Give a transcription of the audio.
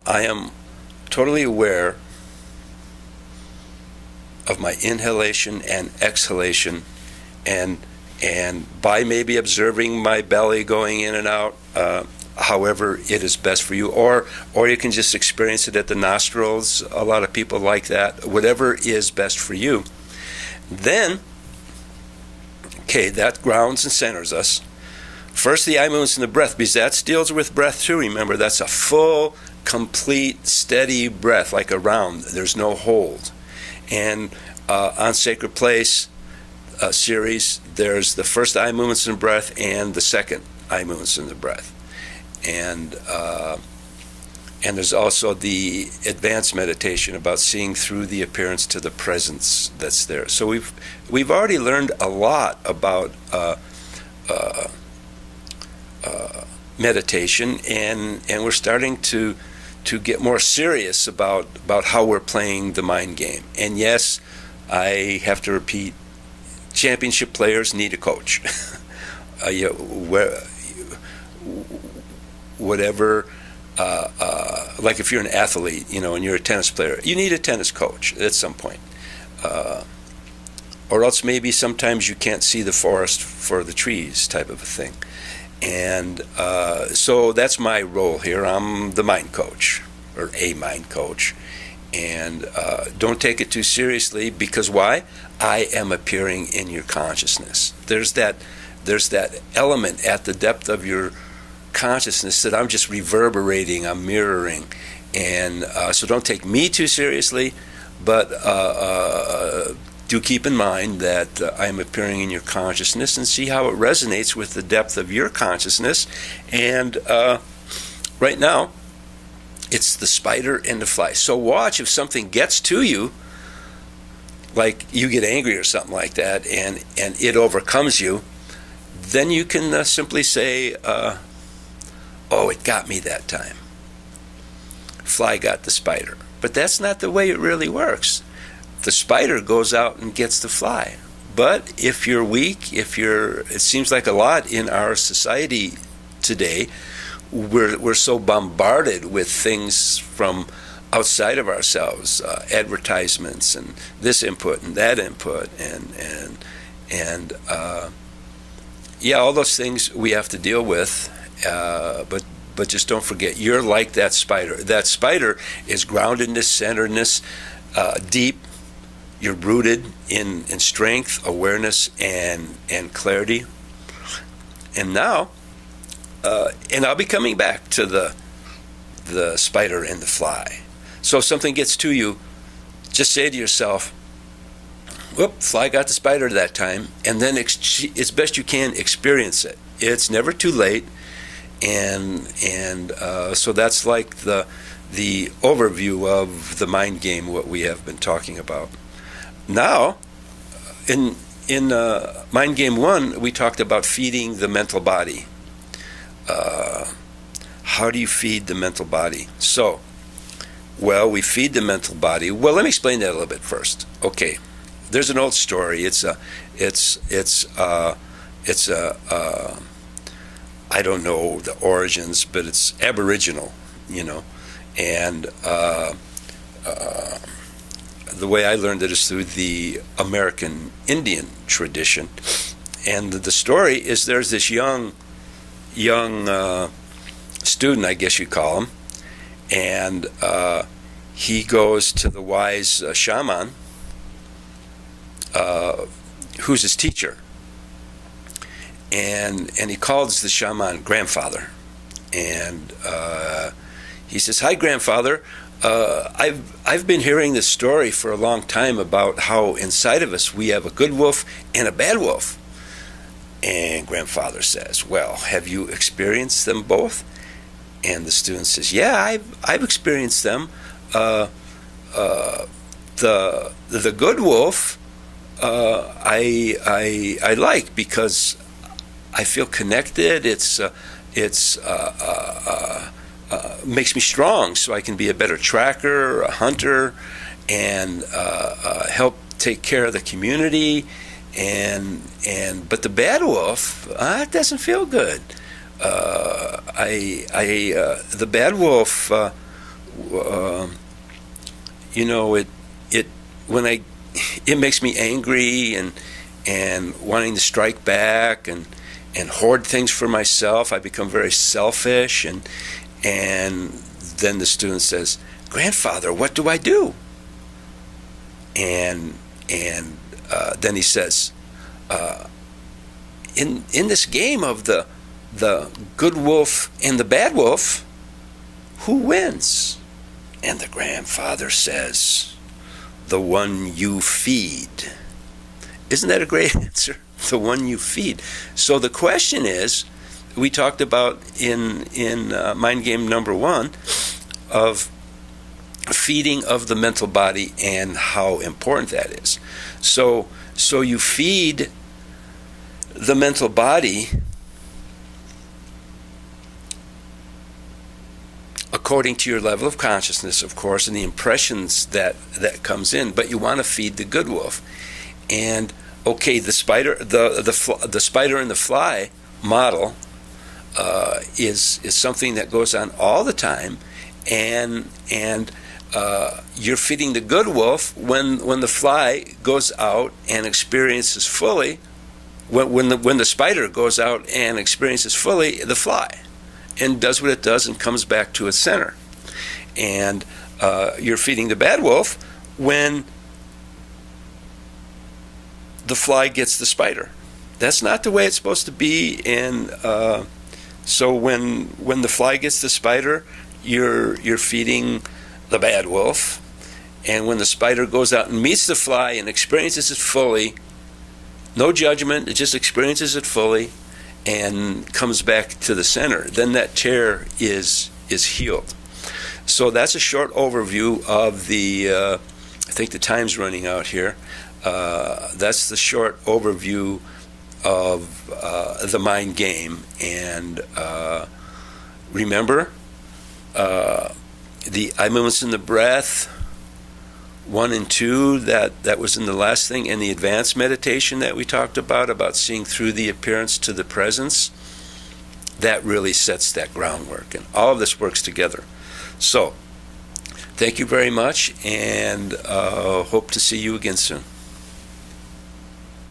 I am totally aware of my inhalation and exhalation, and by maybe observing my belly going in and out, however it is best for you, or you can just experience it at the nostrils. A lot of people like that. Whatever is best for you. Then, okay, that grounds and centers us. First, the eye movements and the breath, because that deals with breath too. Remember, that's a full, complete, steady breath, like a round. There's no hold. And on Sacred Place series, there's the first eye movements and breath and the second eye movements and the breath. And there's also the advanced meditation about seeing through the appearance to the presence that's there. So we've already learned a lot about meditation, and we're starting to get more serious about how we're playing the mind game. And yes, I have to repeat, championship players need a coach. Whatever, like if you're an athlete, and you're a tennis player, you need a tennis coach at some point. Or else maybe sometimes you can't see the forest for the trees, type of a thing. And so that's my role here. I'm the mind coach, or a mind coach. And don't take it too seriously, because why? I am appearing in your consciousness. There's that element at the depth of your consciousness that I'm just reverberating, I'm mirroring. And so don't take me too seriously, but do keep in mind that I am appearing in your consciousness, and see how it resonates with the depth of your consciousness. And right now, it's the spider and the fly. So watch if something gets to you, like you get angry or something like that, and it overcomes you, then you can simply say, oh, it got me that time. Fly got the spider. But that's not the way it really works. The spider goes out and gets the fly. But if you're weak, it seems like a lot in our society today, we're so bombarded with things from outside of ourselves, advertisements and this input and that input, and all those things we have to deal with. But just don't forget, you're like that spider. That spider is groundedness, centeredness, deep. You're rooted in strength, awareness, and clarity. And now, and I'll be coming back to the spider and the fly. So if something gets to you, just say to yourself, whoop, fly got the spider that time, and then as best you can, experience it. It's never too late. And so that's like the overview of the mind game, what we have been talking about. Now, in Mind Game 1, we talked about feeding the mental body. How do you feed the mental body? So, we feed the mental body. Well, let me explain that a little bit first. Okay, there's an old story. It's I don't know the origins, but it's Aboriginal, and the way I learned it is through the American Indian tradition. And the story is, there's this young student, I guess you call him, and he goes to the wise shaman, who's his teacher. And he calls the shaman grandfather, and he says, "Hi, grandfather. I've been hearing this story for a long time about how inside of us we have a good wolf and a bad wolf." And grandfather says, "Well, have you experienced them both?" And the student says, "Yeah, I've experienced them. The good wolf I like, because I feel connected. It's makes me strong, so I can be a better tracker, a hunter, and help take care of the community. But the bad wolf, it doesn't feel good. The bad wolf you know, it when it makes me angry and wanting to strike back and hoard things for myself. I become very selfish, and then the student says, "Grandfather, what do I do?" And then he says, in this game of the good wolf and the bad wolf, who wins? And the grandfather says, "The one you feed." Isn't that a great answer? The one you feed. So the question is, we talked about in mind game number 1 of feeding of the mental body and how important that is. So you feed the mental body according to your level of consciousness, of course, and the impressions that comes in, but you want to feed the good wolf. And okay, the spider and the fly model is something that goes on all the time, and you're feeding the good wolf when the fly goes out and experiences fully, when the spider goes out and experiences fully the fly, and does what it does and comes back to its center. And you're feeding the bad wolf when the fly gets the spider. That's not the way it's supposed to be. And so when the fly gets the spider, you're feeding the bad wolf. And when the spider goes out and meets the fly and experiences it fully, no judgment, it just experiences it fully and comes back to the center, then that tear is healed. So that's a short overview of the, I think the time's running out here. That's the short overview of the mind game. And remember, the eye movements in the breath, 1 and 2, that was in the last thing, and the advanced meditation that we talked about seeing through the appearance to the presence, that really sets that groundwork. And all of this works together. So, thank you very much, and hope to see you again soon.